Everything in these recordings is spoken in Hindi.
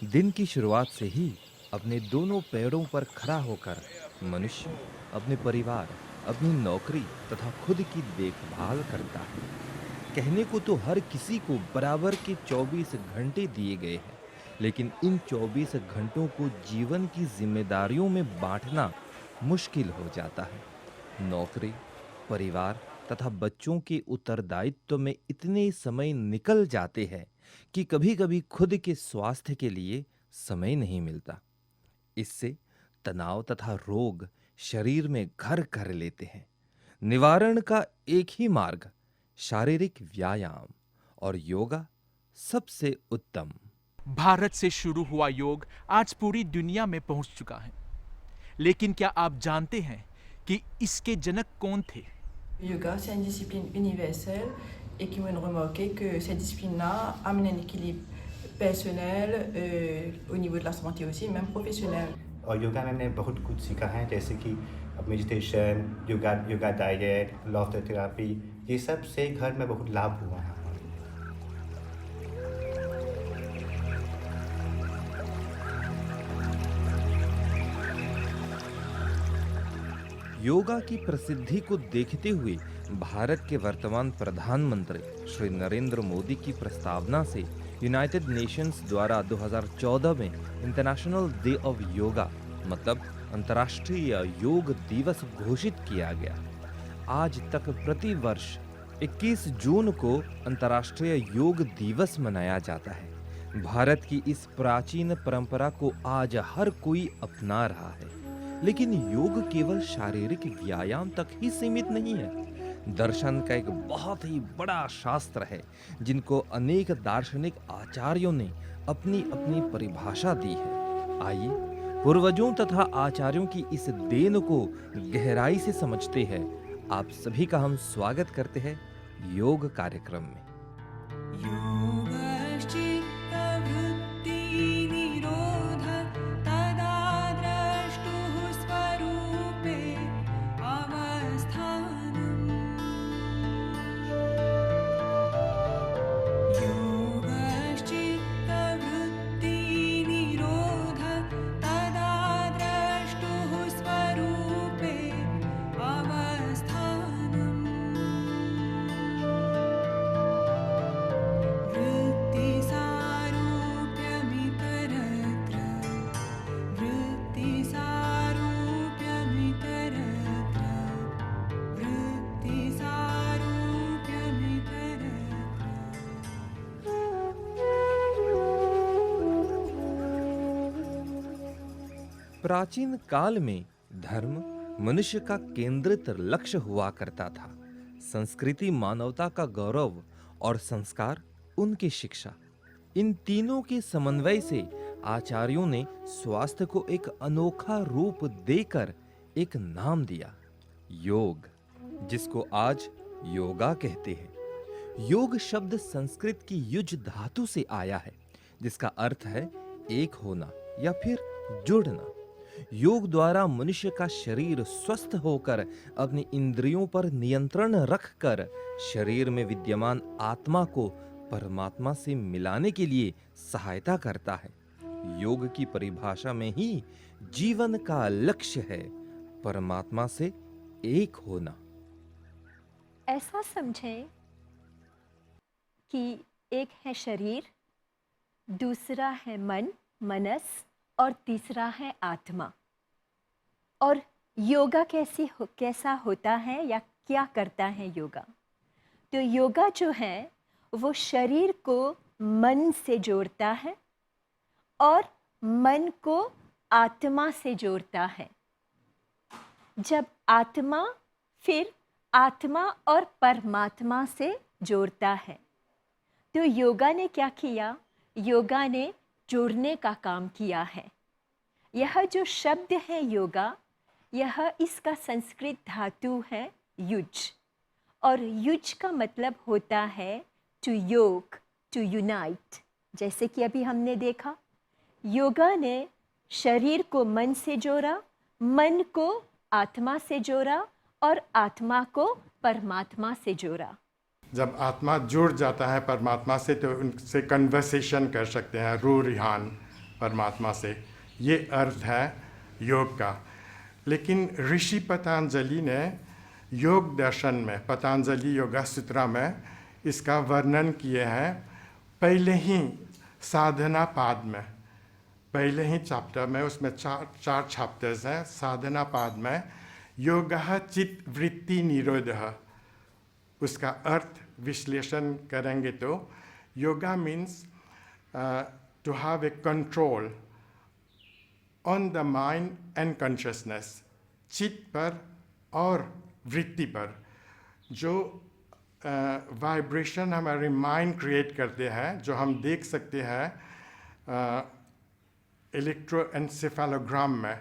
दिन की शुरुआत से ही अपने दोनों पैरों पर खड़ा होकर मनुष्य अपने परिवार, अपनी नौकरी तथा खुद की देखभाल करता है। कहने को तो हर किसी को बराबर के 24 घंटे दिए गए हैं, लेकिन इन 24 घंटों को जीवन की जिम्मेदारियों में बांटना मुश्किल हो जाता है। नौकरी, परिवार तथा बच्चों के उत्तरदायित्व में इतने समय निकल जाते हैं कि कभी-कभी खुद के स्वास्थ्य के लिए समय नहीं मिलता। इससे तनाव तथा रोग शरीर में घर कर लेते हैं। निवारण का एक ही मार्ग शारीरिक व्यायाम और योगा सबसे उत्तम। भारत से शुरू हुआ योग आज पूरी दुनिया में पहुंच चुका है। लेकिन क्या आप जानते हैं कि इसके जनक कौन थे? Le yoga, c'est une discipline universelle et qui m'a remarqué que cette discipline-là amène un équilibre personnel, au niveau de la santé aussi, même professionnel. और योगा में मैंने बहुत कुछ सीखा है, जैसे कि meditation, yoga diet, laughter therapy, ये सब से घर में बहुत लाभ हुआ है। योगा की प्रसिद्धि को देखते हुए भारत के वर्तमान प्रधानमंत्री श्री नरेंद्र मोदी की प्रस्तावना से यूनाइटेड नेशंस द्वारा 2014 में इंटरनेशनल डे ऑफ योगा मतलब अंतर्राष्ट्रीय योग दिवस घोषित किया गया। आज तक प्रति वर्ष 21 जून को अंतर्राष्ट्रीय योग दिवस मनाया जाता है। भारत की इस प्राचीन परंपरा को आज हर कोई अपना रहा है, लेकिन योग केवल शारीरिक व्यायाम तक ही सीमित नहीं है। दर्शन का एक बहुत ही बड़ा शास्त्र है, जिनको अनेक दार्शनिक आचार्यों ने अपनी अपनी परिभाषा दी है। आइए पूर्वजों तथा आचार्यों की इस देन को गहराई से समझते हैं। आप सभी का हम स्वागत करते हैं योग कार्यक्रम में। प्राचीन काल में धर्म मनुष्य का केंद्रित लक्ष्य हुआ करता था। संस्कृति मानवता का गौरव और संस्कार उनकी शिक्षा, इन तीनों के समन्वय से आचार्यों ने स्वास्थ्य को एक अनोखा रूप देकर एक नाम दिया, योग, जिसको आज योगा कहते हैं। योग शब्द संस्कृत की युज धातु से आया है, जिसका अर्थ है एक होना या फिर जुड़ना। योग द्वारा मनुष्य का शरीर स्वस्थ होकर अपनी इंद्रियों पर नियंत्रण रखकर शरीर में विद्यमान आत्मा को परमात्मा से मिलाने के लिए सहायता करता है। योग की परिभाषा में ही जीवन का लक्ष्य है परमात्मा से एक होना। ऐसा समझें कि एक है शरीर, दूसरा है मन, मनस और तीसरा है आत्मा। और योगा कैसा होता है या क्या करता है योगा? तो योगा जो है वो शरीर को मन से जोड़ता है और मन को आत्मा से जोड़ता है। जब आत्मा फिर आत्मा और परमात्मा से जोड़ता है, तो योगा ने क्या किया? योगा ने जोड़ने का काम किया है। यह जो शब्द है योगा, यह इसका संस्कृत धातु है युज, और युज का मतलब होता है टू योग, टू यूनाइट। जैसे कि अभी हमने देखा, योगा ने शरीर को मन से जोड़ा, मन को आत्मा से जोड़ा और आत्मा को परमात्मा से जोड़ा। जब आत्मा जुड़ जाता है परमात्मा से तो उनसे कन्वर्सेशन कर सकते हैं, रू रिहान, परमात्मा से। ये अर्थ है योग का। लेकिन ऋषि पतंजलि ने योग दर्शन में, पतंजलि योगा सूत्र में इसका वर्णन किए हैं पहले ही साधना पाद में, पहले ही चैप्टर में। उसमें चार चैप्टर्स हैं। साधना पाद में योगः चित्त वृत्ति निरोधः, उसका अर्थ विश्लेषण करेंगे तो yoga means to have a control on the mind and consciousness, चित्त पर और वृत्ति पर। जो वाइब्रेशन हमारे माइंड क्रिएट करते हैं, जो हम देख सकते हैं इलेक्ट्रोएन्सेफेलोग्राम में,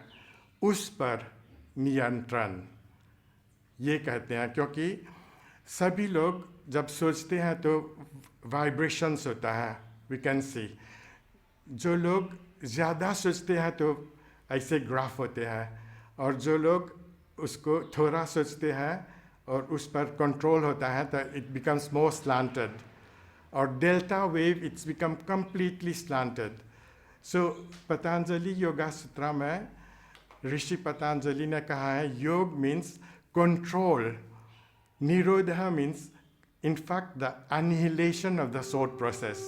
उस पर नियंत्रण ये कहते हैं। क्योंकि सभी लोग जब सोचते हैं तो वाइब्रेशंस होता है, वी कैन सी। जो लोग ज़्यादा सोचते हैं तो ऐसे ग्राफ होते हैं, और जो लोग उसको थोड़ा सोचते हैं और उस पर कंट्रोल होता है तो इट बिकम्स मोर स्लांटेड, और delta wave it's become completely slanted. So Patanjali yoga Sutra में ऋषि पतंजलि ने कहा है योग मीन्स कंट्रोल, निरोधा means in fact the annihilation of the thought process.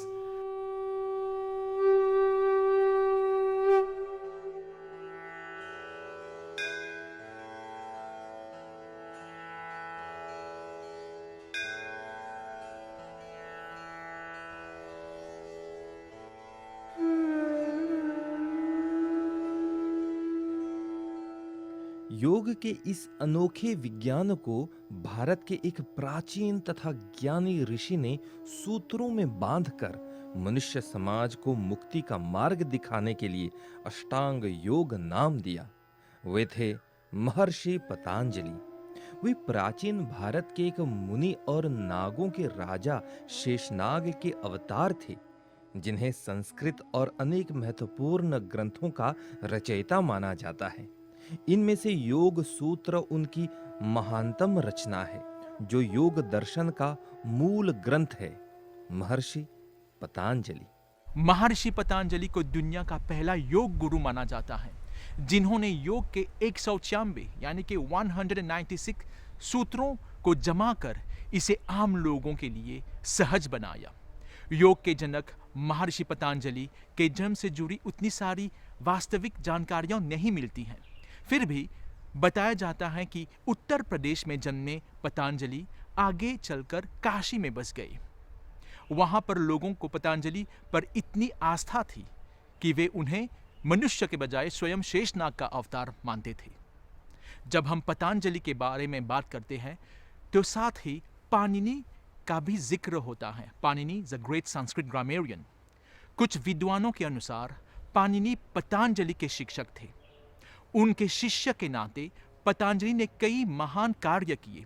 योग के इस अनोखे विज्ञान को भारत के एक प्राचीन तथा ज्ञानी ऋषि ने सूत्रों में बांधकर मनुष्य समाज को मुक्ति का मार्ग दिखाने के लिए अष्टांग योग नाम दिया। वे थे महर्षि पतंजलि। वे प्राचीन भारत के एक मुनि और नागों के राजा शेषनाग के अवतार थे, जिन्हें संस्कृत और अनेक महत्वपूर्ण ग्रंथों का रचयिता माना जाता है। इनमें से योग सूत्र उनकी महानतम रचना है, जो योग दर्शन का मूल ग्रंथ है। महर्षि पतंजलि। महर्षि पतंजलि को दुनिया का पहला योग गुरु माना जाता है, जिन्होंने योग के 196 यानी कि 196 सूत्रों को जमा कर इसे आम लोगों के लिए सहज बनाया। योग के जनक महर्षि पतंजलि के जन्म से जुड़ी उतनी सारी वास्तविक जानकारियां नहीं मिलती हैं। फिर भी बताया जाता है कि उत्तर प्रदेश में जन्मे पतंजलि आगे चलकर काशी में बस गए। वहां पर लोगों को पतंजलि पर इतनी आस्था थी कि वे उन्हें मनुष्य के बजाय स्वयं शेषनाग का अवतार मानते थे। जब हम पतंजलि के बारे में बात करते हैं तो साथ ही पाणिनि का भी जिक्र होता है। Panini is a great Sanskrit grammarian. कुछ विद्वानों के अनुसार पाणिनि पतंजलि के शिक्षक थे। उनके शिष्य के नाते पतंजलि ने कई महान कार्य किए।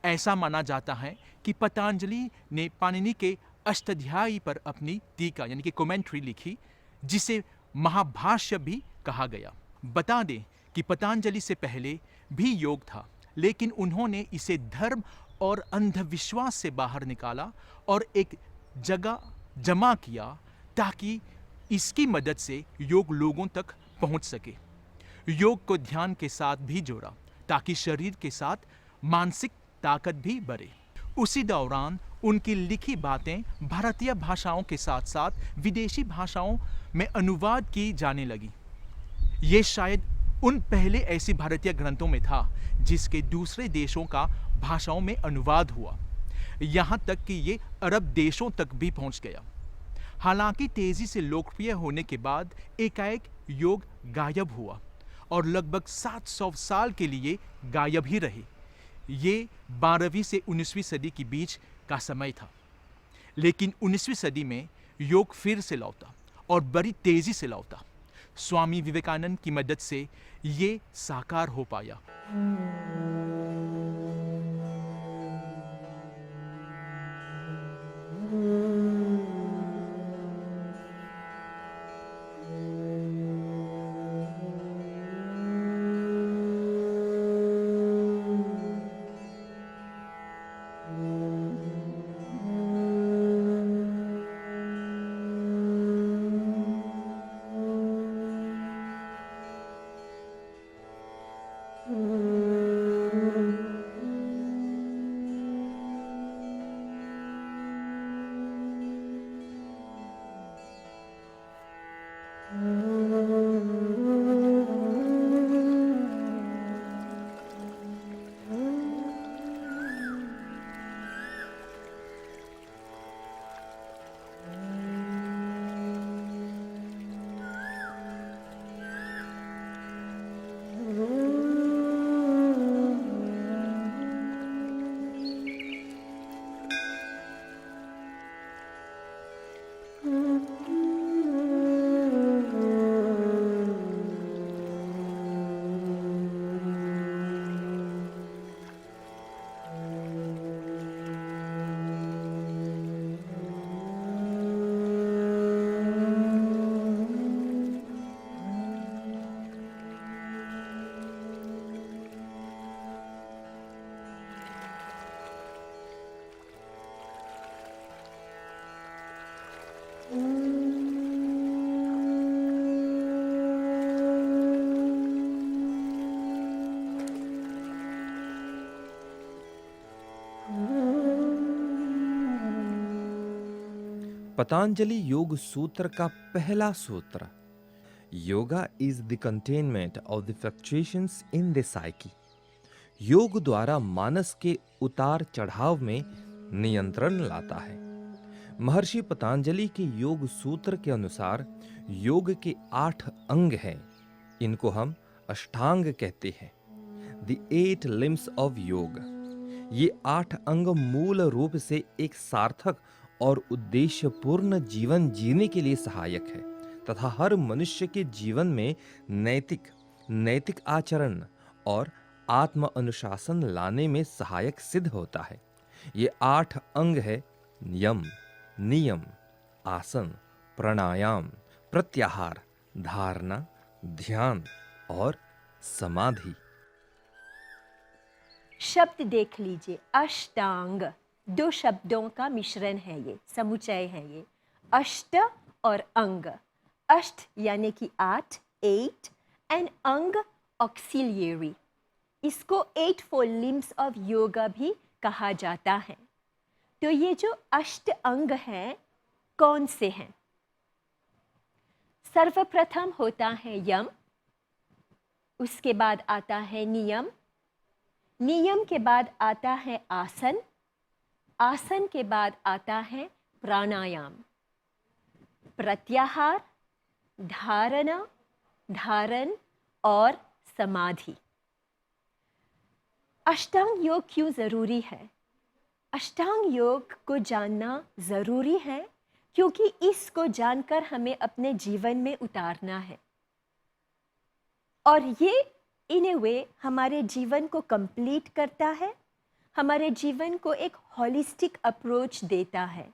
ऐसा माना जाता है कि पतंजलि ने पाणिनि के अष्टाध्यायी पर अपनी टीका यानी कि कमेंट्री लिखी, जिसे महाभाष्य भी कहा गया। बता दें कि पतंजलि से पहले भी योग था, लेकिन उन्होंने इसे धर्म और अंधविश्वास से बाहर निकाला और एक जगह जमा किया ताकि इसकी मदद से योग लोगों तक पहुंच सके। योग को ध्यान के साथ भी जोड़ा ताकि शरीर के साथ मानसिक ताकत भी बढ़े। उसी दौरान उनकी लिखी बातें भारतीय भाषाओं के साथ साथ विदेशी भाषाओं में अनुवाद की जाने लगी। ये शायद उन पहले ऐसी भारतीय ग्रंथों में था जिसके दूसरे देशों का भाषाओं में अनुवाद हुआ, यहाँ तक कि ये अरब देशों तक भी पहुँच गया। हालांकि तेजी से लोकप्रिय होने के बाद एकाएक योग गायब हुआ और लगभग 700 साल के लिए गायब ही रहे। ये 12वीं से 19वीं सदी के बीच का समय था। लेकिन 19वीं सदी में योग फिर से लौटा और बड़ी तेजी से लौटा। स्वामी विवेकानंद की मदद से ये साकार हो पाया। पतंजलि योग सूत्र का पहला सूत्र, yoga is the containment of the fluctuations in the psyche. योग द्वारा मानस के उतार चढ़ाव में नियंत्रण लाता है। महर्षि पतंजलि के योग सूत्र के अनुसार योग के 8 अंग हैं। इनको हम अष्टांग कहते हैं, द 8 लिम्स ऑफ योग। ये 8 अंग मूल रूप से एक सार्थक और उद्देश्यपूर्ण जीवन जीने के लिए सहायक है तथा हर मनुष्य के जीवन में नैतिक आचरण और आत्म अनुशासन लाने में सहायक सिद्ध होता है। ये 8 अंग है यम, नियम, आसन, प्राणायाम, प्रत्याहार, धारणा, ध्यान और समाधि। शब्द देख लीजिए, अष्टांग 2 शब्दों का मिश्रण है, ये समुच्चय है। ये अष्ट और अंग, अष्ट यानी कि 8 एंड अंग ऑक्सिलियरी। इसको 8 लिम्स ऑफ योगा भी कहा जाता है। तो ये जो अष्ट अंग हैं कौन से हैं? सर्वप्रथम होता है यम, उसके बाद आता है नियम, नियम के बाद आता है आसन, आसन के बाद आता है प्राणायाम, प्रत्याहार, धारणा, धारण और समाधि। अष्टांग योग क्यों ज़रूरी है? अष्टांग योग को जानना ज़रूरी है क्योंकि इसको जानकर हमें अपने जीवन में उतारना है और ये इन ए वे हमारे जीवन को कंप्लीट करता है, हमारे जीवन को एक होलिस्टिक अप्रोच देता है।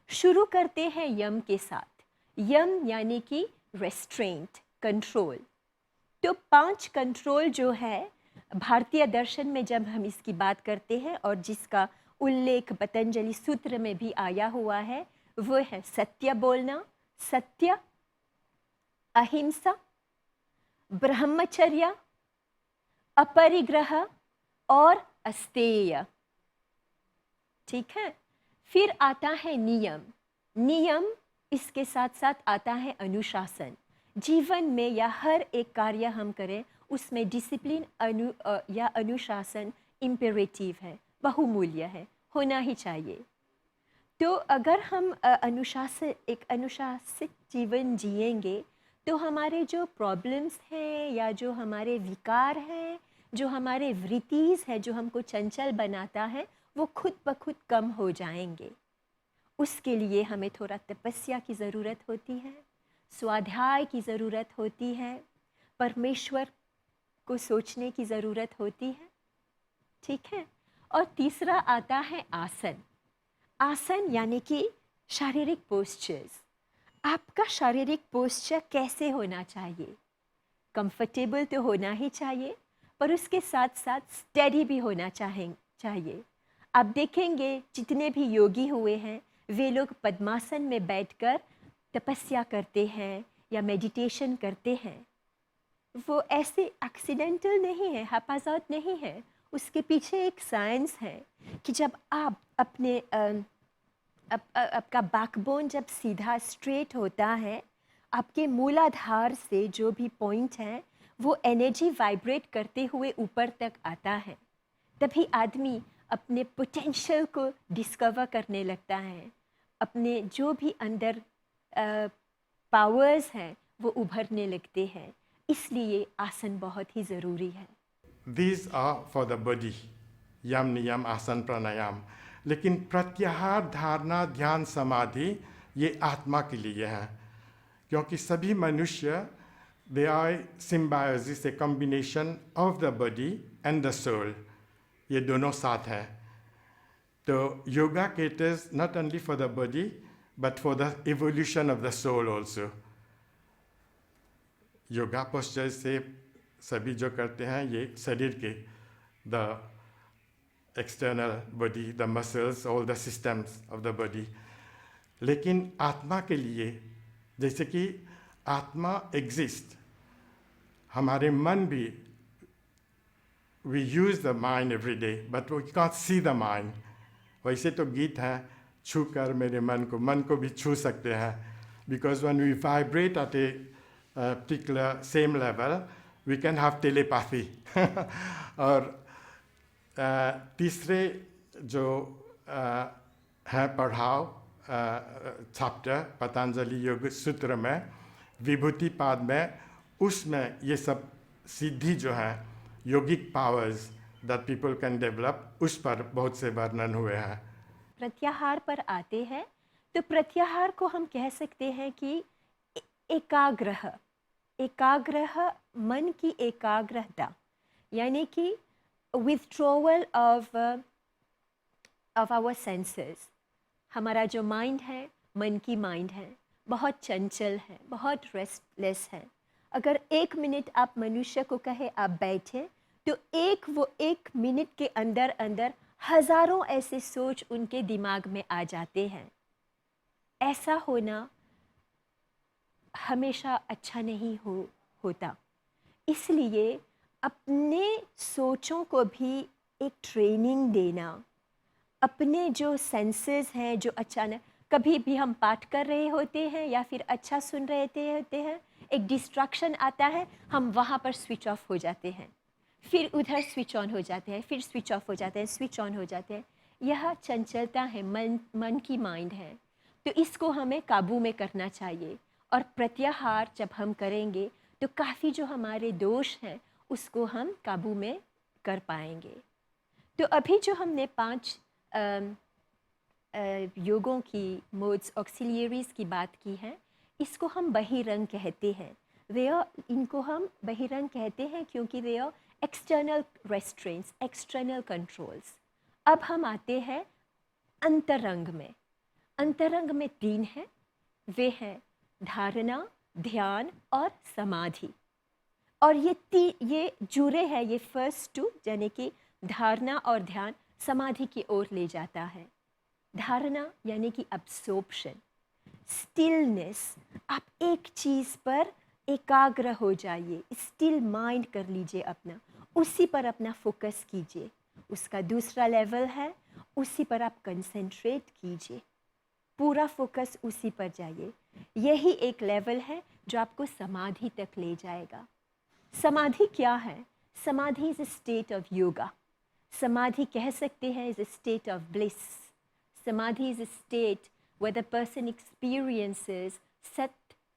शुरू करते हैं यम के साथ। यम यानी कि रेस्ट्रेंट, कंट्रोल। तो 5 कंट्रोल जो है भारतीय दर्शन में जब हम इसकी बात करते हैं और जिसका उल्लेख पतंजलि सूत्र में भी आया हुआ है, वो है सत्य बोलना, सत्य, अहिंसा, ब्रह्मचर्य, अपरिग्रह और अस्तेय। ठीक है। फिर आता है नियम। नियम इसके साथ साथ आता है अनुशासन। जीवन में या हर एक कार्य हम करें उसमें डिसिप्लिन या अनुशासन इम्पेरेटिव है, बहुमूल्य है, होना ही चाहिए। तो अगर हम एक अनुशासित जीवन जिएंगे तो हमारे जो प्रॉब्लम्स हैं या जो हमारे विकार हैं, जो हमारे वृत्तिज है, जो हमको चंचल बनाता है, वो खुद ब खुद कम हो जाएंगे। उसके लिए हमें थोड़ा तपस्या की ज़रूरत होती है, स्वाध्याय की ज़रूरत होती है, परमेश्वर को सोचने की ज़रूरत होती है। ठीक है। और तीसरा आता है आसन। आसन यानी कि शारीरिक पोस्चर्स। आपका शारीरिक पोस्चर कैसे होना चाहिए? कंफर्टेबल तो होना ही चाहिए, पर उसके साथ साथ स्टेडी भी होना चाहिए। आप देखेंगे जितने भी योगी हुए हैं वे लोग पद्मासन में बैठकर तपस्या करते हैं या मेडिटेशन करते हैं। वो ऐसे एक्सीडेंटल नहीं है, हापाजात नहीं है। उसके पीछे एक साइंस है कि जब आप अपने आपका बैकबोन जब सीधा स्ट्रेट होता है, आपके मूलाधार से जो भी पॉइंट है वो एनर्जी वाइब्रेट करते हुए ऊपर तक आता है। तभी आदमी अपने पोटेंशियल को डिस्कवर करने लगता है, अपने जो भी अंदर पावर्स हैं वो उभरने लगते हैं। इसलिए आसन बहुत ही ज़रूरी है। These are for the body, यम, नियम, आसन, प्राणायाम। लेकिन प्रत्याहार, धारणा, ध्यान, समाधि ये आत्मा के लिए है, क्योंकि सभी मनुष्य they are symbiosis, a combination of the body and the soul. ये दोनों साथ हैं। तो yoga caters not only for the body but for the evolution of the soul also. Yoga posture से सभी जो करते हैं ये शरीर के the external body, the muscles, all the systems of the body. लेकिन आत्मा के लिए, जैसे कि आत्मा exist, हमारे मन भी, we use the mind every day but we can't see the mind. वैसे तो गीत है, छू कर मेरे मन को भी छू सकते हैं, because when we vibrate at a particular same level we can have telepathy और तीसरे जो है पढ़ाओ चैप्टर पतंजलि योग सूत्र में विभूति पाद में, उसमें ये सब सिद्धि जो है yogic powers that people can develop, उस पर बहुत से वर्णन हुए हैं। प्रत्याहार पर आते हैं तो प्रत्याहार को हम कह सकते हैं कि एकाग्रह मन की एकाग्रता, यानी कि withdrawal of our senses। हमारा जो माइंड है, मन की माइंड है, बहुत चंचल है, बहुत रेस्टलेस है। अगर 1 मिनट आप मनुष्य को कहे आप बैठे, तो वो 1 मिनट के अंदर अंदर हजारों ऐसे सोच उनके दिमाग में आ जाते हैं। ऐसा होना हमेशा अच्छा नहीं होता। इसलिए अपने सोचों को भी एक ट्रेनिंग देना, अपने जो सेंसेस हैं जो अचानक कभी भी हम पाठ कर रहे होते हैं या फिर अच्छा सुन रहे होते हैं, एक डिस्ट्रैक्शन आता है, हम वहाँ पर स्विच ऑफ हो जाते हैं, फिर उधर स्विच ऑन हो जाते हैं, फिर स्विच ऑफ हो जाते हैं, स्विच ऑन हो जाते हैं। यह चंचलता है, मन की माइंड है। तो इसको हमें काबू में करना चाहिए, और प्रत्याहार जब हम करेंगे तो काफ़ी जो हमारे दोष हैं उसको हम काबू में कर पाएंगे। तो अभी जो हमने 5 योगों की मोड्स ऑक्सिलियरीज की बात की है, इसको हम बहिरंग कहते हैं। इनको हम बहिरंग कहते हैं क्योंकि वे एक्सटर्नल रेस्ट्रेंट्स, एक्सटर्नल कंट्रोल्स। अब हम आते हैं अंतरंग में। अंतरंग में 3 हैं, वे हैं धारणा, ध्यान और समाधि। और ये जुड़े हैं, ये फर्स्ट 2 यानी कि धारणा और ध्यान समाधि की ओर ले जाता है। धारणा यानी कि अब्सॉर्प्शन, स्टिलनेस। आप एक चीज़ पर एकाग्र हो जाइए, स्टिल माइंड कर लीजिए अपना, उसी पर अपना फोकस कीजिए। उसका दूसरा लेवल है, उसी पर आप कंसंट्रेट कीजिए, पूरा फोकस उसी पर जाइए। यही एक लेवल है जो आपको समाधि तक ले जाएगा। समाधि क्या है? Samadhi is a state of yoga. समाधि कह सकते हैं is a state of bliss. Samadhi is a state where the person experiences सत,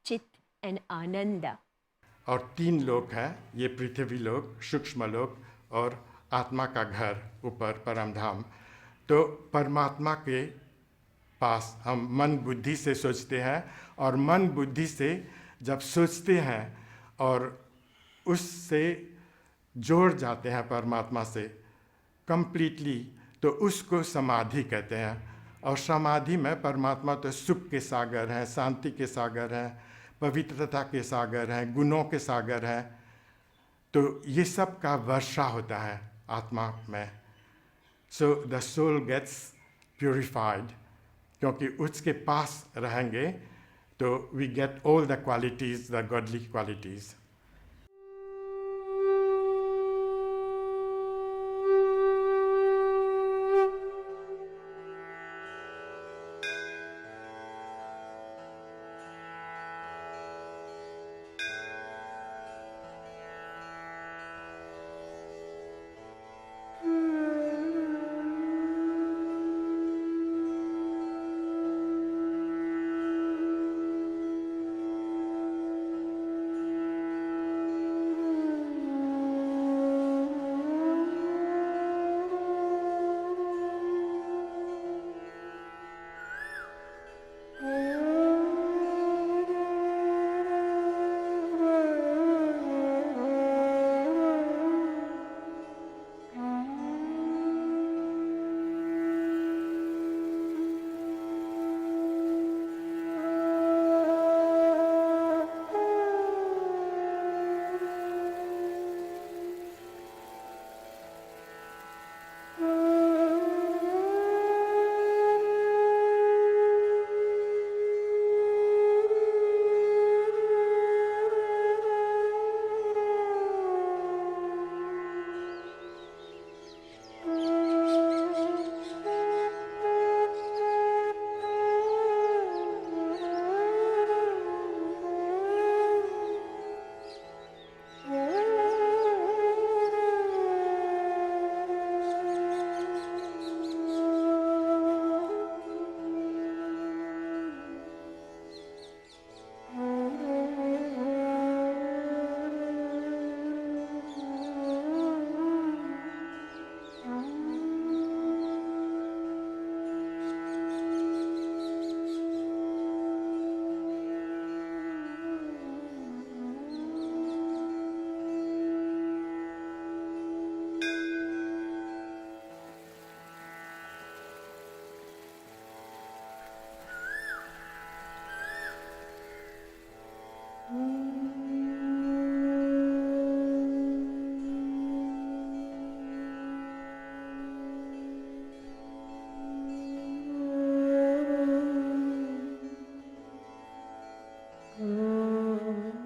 चित एंड आनंद। और 3 लोक हैं, ये पृथ्वी लोक, सूक्ष्म लोक और आत्मा का घर ऊपर परम धाम। तो परमात्मा के पास हम मन बुद्धि से सोचते हैं, और मन बुद्धि से जब सोचते हैं और उससे जोड़ जाते हैं परमात्मा से कंप्लीटली, तो उसको समाधि कहते हैं। और समाधि में परमात्मा तो सुख के सागर हैं, शांति के सागर हैं, पवित्रता के सागर हैं, गुणों के सागर हैं। तो ये सब का वर्षा होता है आत्मा में। So the soul gets purified, क्योंकि उसके पास रहेंगे तो we get all the qualities, the godly qualities.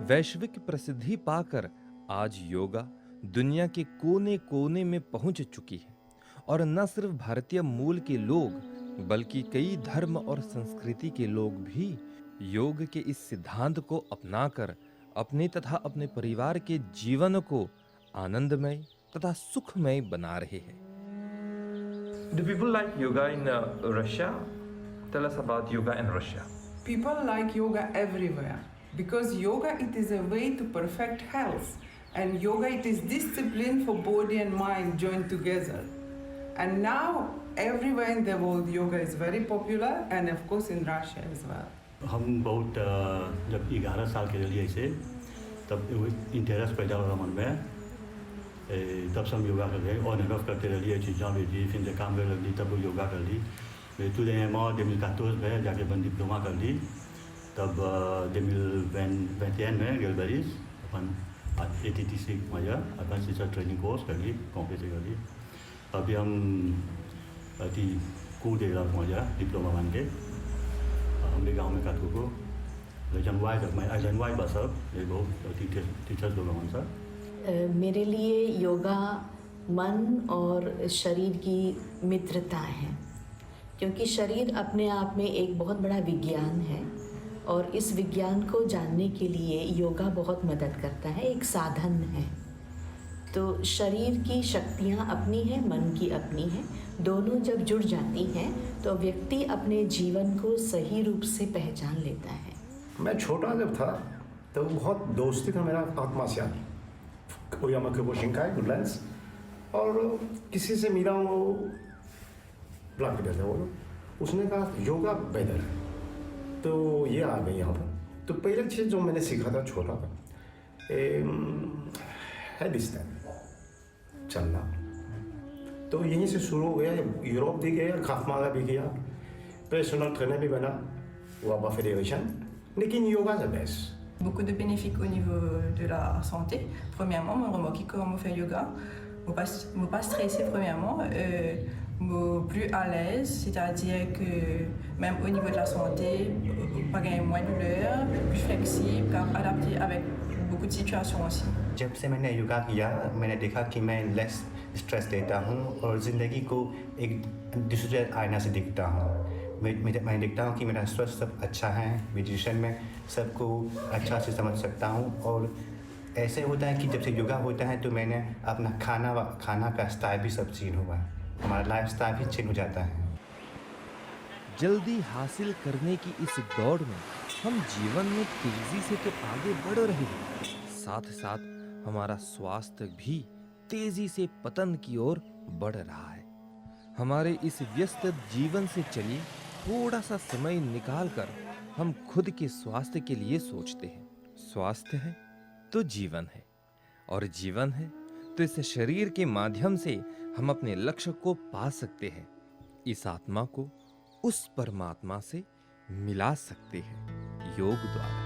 वैश्विक प्रसिद्धि पाकर आज योगा दुनिया के कोने कोने में पहुंच चुकी है और न सिर्फ भारतीय मूल के लोग बल्कि कई धर्म और संस्कृति के लोग भी योग के इस सिद्धांत को अपनाकर अपने तथा अपने परिवार के जीवन को आनंदमय तथा सुखमय बना रहे हैं। Do people like yoga in Russia? Tell us about yoga in Russia. People like yoga everywhere because yoga it is a way to perfect health, and yoga it is discipline for body and mind joined together. And now everywhere in the world yoga is very popular, and of course in Russia as well. हम बहुत जब 11 साल के लिए ऐसे तब इंटरेस्ट पैदा हुआ मन में, तब से हम योगा कर रहे और अनुभव करते रहिए चीज़ें भी दी, फिर जब काम कर ली तब योगा कर ली। tous les mois 2014 में जाके बन डिप्लोमा कर ली, तब 2021 में गलबरीज अपन ATTC में जा अपन टीचर ट्रेनिंग कोर्स कर ली, कंप्लीट कर ली। अभी हम अति को दे रहा में जा डिप्लोमा बन के हमने गाँव में काटू को लेकिन वाई जब मैं आइलैंड वाई बस अब ये बहुत टीचर्स लोग हमारे साथ। मेरे लिए योगा मन और शरीर की मित्रता है, क्योंकि शरीर अपने आप में एक बहुत बड़ा विज्ञान है और इस विज्ञान को जानने के लिए योगा बहुत मदद करता है, एक साधन है। तो शरीर की शक्तियाँ अपनी हैं, मन की अपनी हैं, दोनों जब जुड़ जाती हैं तो व्यक्ति अपने जीवन को सही रूप से पहचान लेता है। मैं छोटा जब था तो बहुत दोस्ती था मेरा आत्मा से, कोई अमक वो शिंकाई गुडलैंड्स, और किसी से मिला वो ब्लॉक बैठा वो, उसने कहा योगा बेहतर है, तो ये आ गई यहाँ पर। तो पहले चीज़ जो मैंने सीखा था छोटा था हेड स्टैंड चलना, तो यहीं से शुरू हो गया। यूरोप भी गया, खाफमागा भी किया, पर्सनल ट्रेनर भी बना, वाबा फेडरेशन, लेकिन yoga the best. Beaucoup de bénéfices au niveau de la santé. Premièrement, me remarquer comment faire yoga, me pas stresser premièrement, me plus à l'aise, c'est-à-dire que même au niveau de la santé, pas gagner moins de douleur, plus flexible, capable adapter avec beaucoup de situations aussi. जब से मैंने योगा किया मैंने देखा कि मैं लेस स्ट्रेस लेता हूँ और ज़िंदगी को एक दूसरे आईना से देखता हूँ। मैं देखता हूँ कि मेरा स्वास्थ्य सब अच्छा है, मेडिटेशन में सबको अच्छा से समझ सकता हूँ। और ऐसे होता है कि जब से योगा होता है तो मैंने अपना खाना का स्टाइल भी सब चेंज हुआ, हमारा लाइफ स्टाइल भी चेंज हो जाता है। जल्दी हासिल करने की इस दौड़ में हम जीवन में तेजी से तो आगे बढ़ रहे हैं, साथ साथ हमारा स्वास्थ्य भी तेजी से पतन की ओर बढ़ रहा है। हमारे इस व्यस्त जीवन से चलिए थोड़ा सा समय निकालकर हम खुद के स्वास्थ्य के लिए सोचते हैं। स्वास्थ्य है तो जीवन है, और जीवन है तो इस शरीर के माध्यम से हम अपने लक्ष्य को पा सकते हैं, इस आत्मा को उस परमात्मा से मिला सकते हैं योग द्वारा।